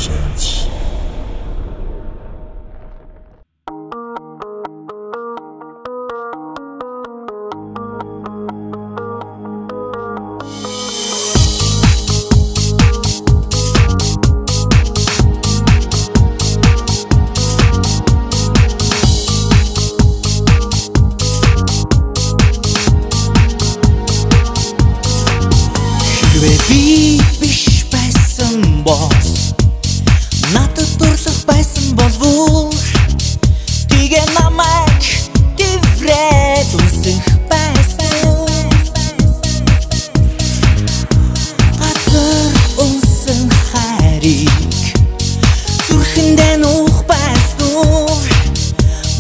gente. Би биш байсан бос надад дурлах байсан болов тэгээ намайг дэврээд үсэх байсан газар унсан хайрыг зүрхэндээ нуух байсан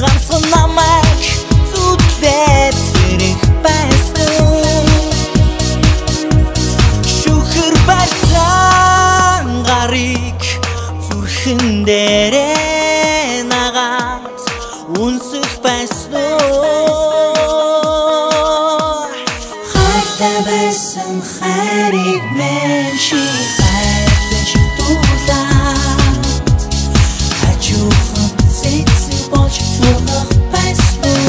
ганцхан намайг зүтлээд зэрэг байсан дээрээ нагаад үнсэх байсан хайртай байсан хайрыг мэн чи хайрлаж дуулаад хажуухан цэцэг болж болох байсан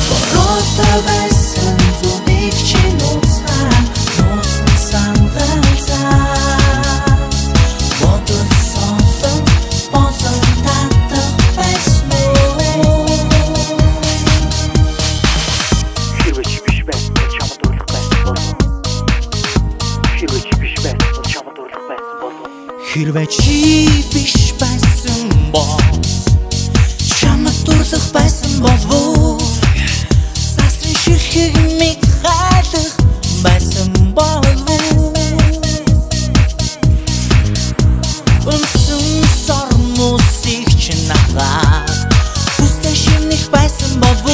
бороотой байсан зүнийг чи нууцхан сангалзаа Хэрвээ чи биш байсан бол чамд дурлах байсан болов сасан ширхэг мэд хайлах байсан болов үнсэн сормусыг чинагаад хүстэй шинэх байсан болов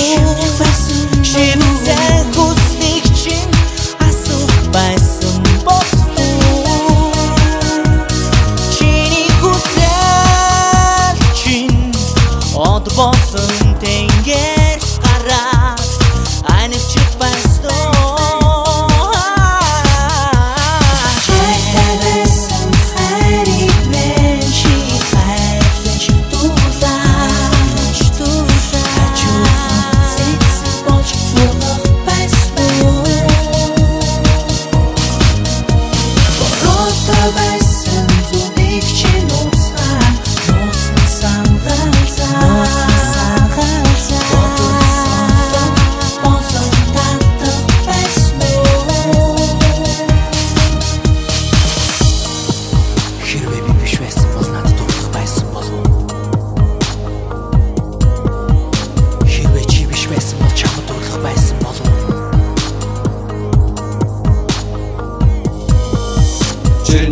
шинэсээ хүснийг чин асуух байсан болов Болсон тэнгэр гараад анивчих байсан хайртай байсан хайрыг мэн чи хайрлаж дуулаад хажуухан цэцэг болж болох байсан бороотой байсан зүнийг чи нууцхан сангалзаа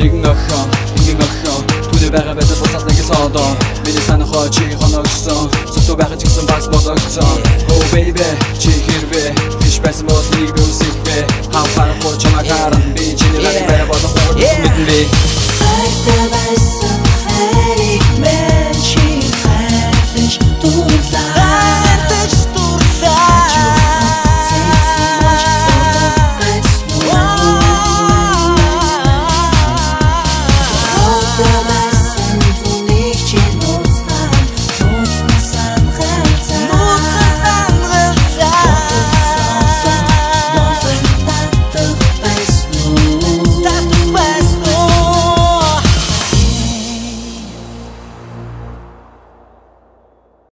Нэгэн охин, нэгэн охин Түүний байгаа байдаг босаас нэгэн содон Миний санахоо чи хоногсон Зүтүү байгаа ч гэсэн бас бодогцсон Oh baby, чи хэрвээ Биш байсан бол нэг би үсэхвэ Хавхарахгүй чамаа гарна